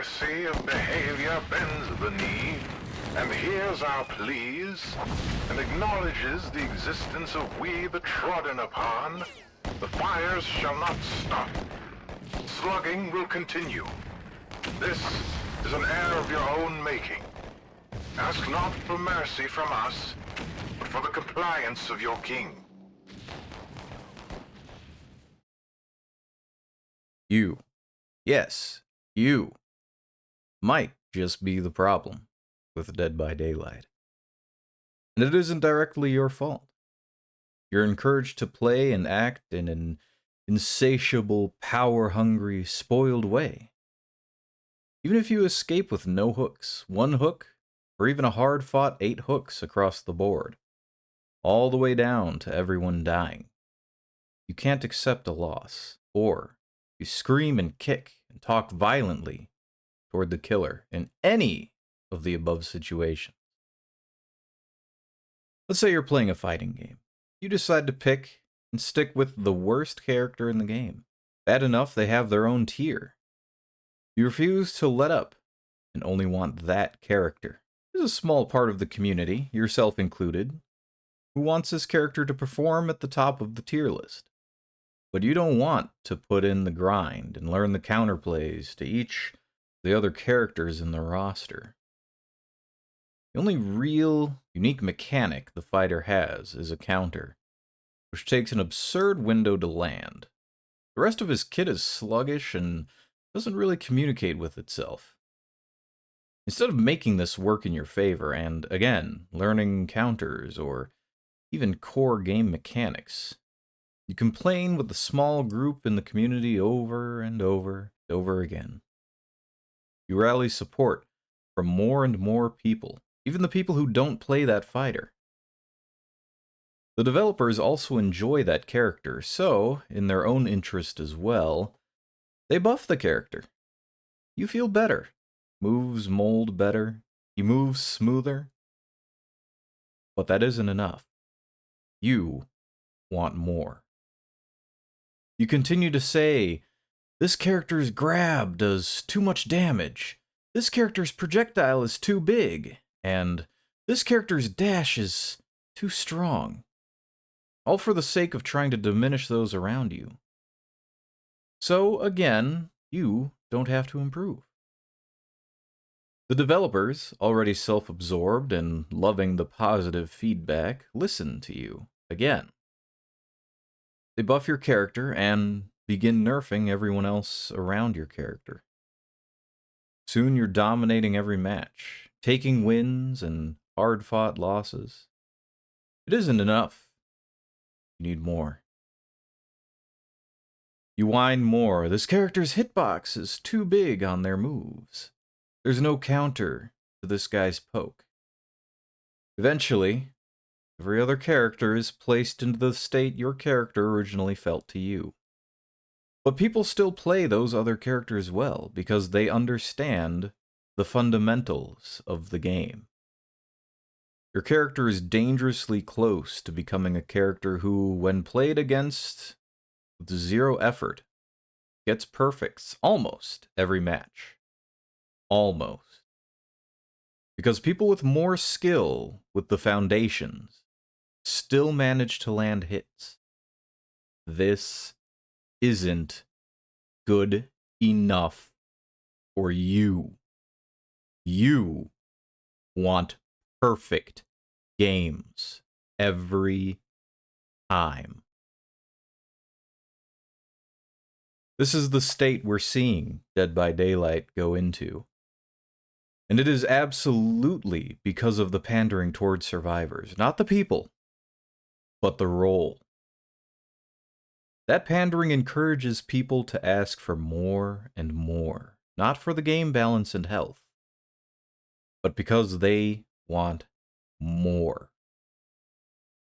mercy of behavior bends the knee, and hears our pleas, and acknowledges the existence of we the trodden upon, the fires shall not stop. Slugging will continue. This is an heir of your own making. Ask not for mercy from us, but for the compliance of your king. You, yes, you, might just be the problem with Dead by Daylight. And it isn't directly your fault. You're encouraged to play and act in an insatiable, power-hungry, spoiled way. Even if you escape with no hooks, one hook, or even a hard-fought 8 hooks across the board, all the way down to everyone dying, you can't accept a loss, or you scream and kick and talk violently toward the killer in any of the above situations. Let's say you're playing a fighting game. You decide to pick and stick with the worst character in the game. Bad enough they have their own tier. You refuse to let up and only want that character. There's a small part of the community, yourself included, who wants this character to perform at the top of the tier list. But you don't want to put in the grind and learn the counterplays to each of the other characters in the roster. The only real, unique mechanic the fighter has is a counter, which takes an absurd window to land. The rest of his kit is sluggish and doesn't really communicate with itself. Instead of making this work in your favor and, again, learning counters or even core game mechanics, you complain with the small group in the community over and over and over again. You rally support from more and more people, even the people who don't play that fighter. The developers also enjoy that character, so, in their own interest as well, they buff the character. You feel better. Moves mold better. You move smoother. But that isn't enough. You want more. You continue to say, this character's grab does too much damage. This character's projectile is too big. And this character's dash is too strong. All for the sake of trying to diminish those around you. So, again, you don't have to improve. The developers, already self-absorbed and loving the positive feedback, listen to you again. They buff your character and begin nerfing everyone else around your character. Soon you're dominating every match, taking wins and hard-fought losses. It isn't enough. You need more. You whine more. This character's hitbox is too big on their moves. There's no counter to this guy's poke. Eventually, every other character is placed into the state your character originally felt to you. But people still play those other characters well because they understand the fundamentals of the game. Your character is dangerously close to becoming a character who, when played against with 0 effort, gets perfects almost every match. Almost. Because people with more skill with the foundations still manage to land hits. This isn't good enough for you. You want perfect games every time. This is the state we're seeing Dead by Daylight go into. And it is absolutely because of the pandering towards survivors. Not the people, but the role. That pandering encourages people to ask for more and more. Not for the game balance and health, but because they want more.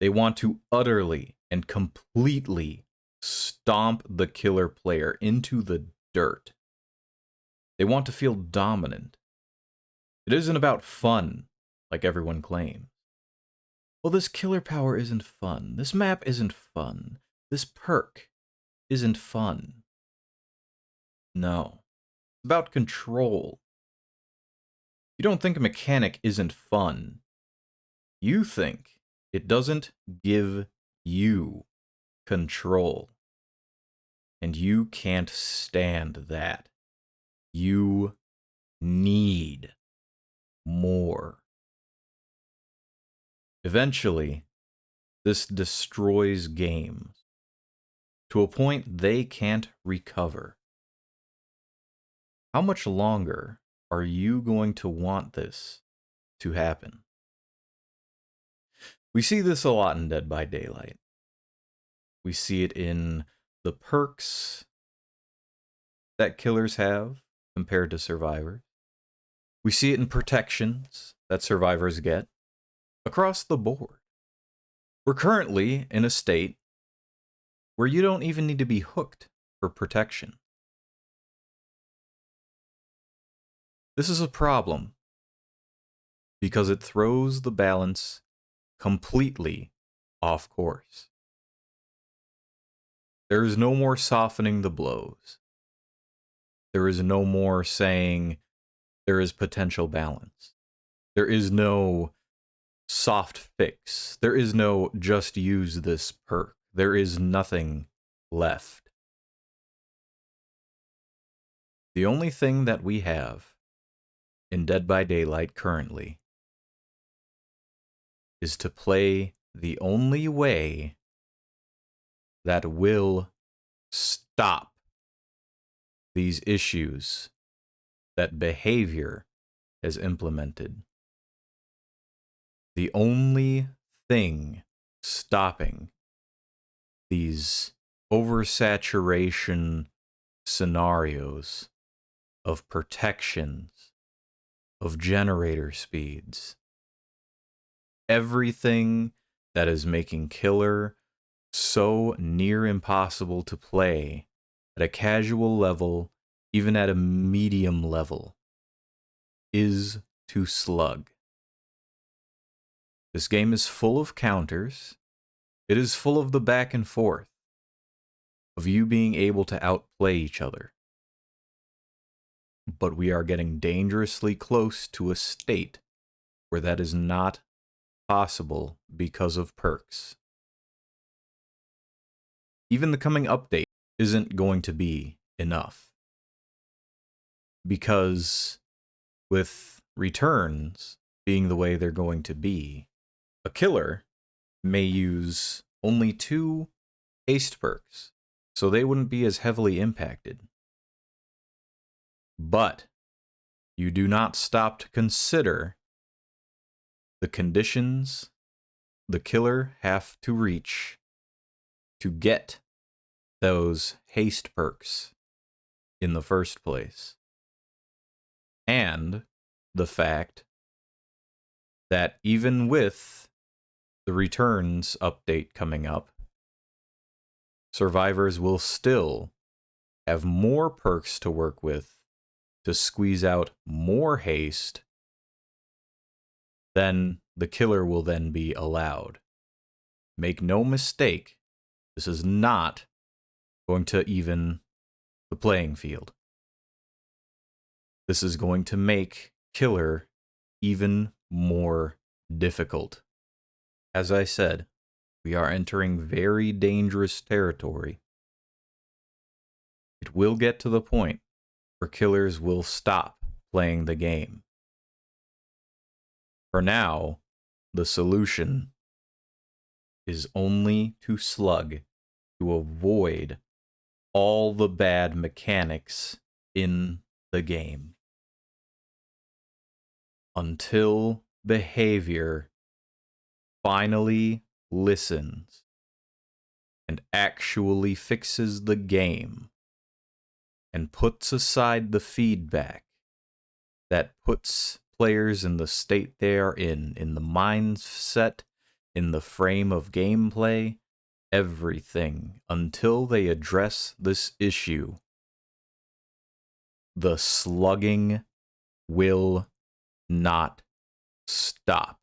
They want to utterly and completely stomp the killer player into the dirt. They want to feel dominant. It isn't about fun, like everyone claims. Well, this killer power isn't fun. This map isn't fun. This perk isn't fun. No. It's about control You don't think a mechanic isn't fun. You think it doesn't give you control. And you can't stand that. You need more. Eventually, this destroys games to a point they can't recover. How much longer are you going to want this to happen? We see this a lot in Dead by Daylight. We see it in the perks that killers have compared to survivors. We see it in protections that survivors get across the board. We're currently in a state where you don't even need to be hooked for protection. This is a problem because it throws the balance completely off course. There is no more softening the blows. There is no more saying there is potential balance. There is no soft fix. There is no just use this perk. There is nothing left. The only thing that we have in Dead by Daylight currently is to play the only way that will stop these issues that behavior has implemented. The only thing stopping these oversaturation scenarios of protections, of generator speeds, everything that is making killer so near impossible to play at a casual level, even at a medium level, is to slug. This game is full of counters. It is full of the back and forth of you being able to outplay each other. But we are getting dangerously close to a state where that is not possible because of perks. Even the coming update isn't going to be enough. Because with returns being the way they're going to be, a killer may use only 2 haste perks, so they wouldn't be as heavily impacted. But you do not stop to consider the conditions the killer have to reach to get those haste perks in the first place. And the fact that even with the returns update coming up, survivors will still have more perks to work with to squeeze out more haste than the killer will then be allowed. Make no mistake, this is not going to even the playing field. This is going to make killer even more difficult. As I said, we are entering very dangerous territory. It will get to the point where killers will stop playing the game. For now, the solution is only to slug to avoid all the bad mechanics in the game. Until behavior finally listens and actually fixes the game and puts aside the feedback that puts players in the state they are in the mindset, in the frame of gameplay, everything, until they address this issue, the slugging will not stop.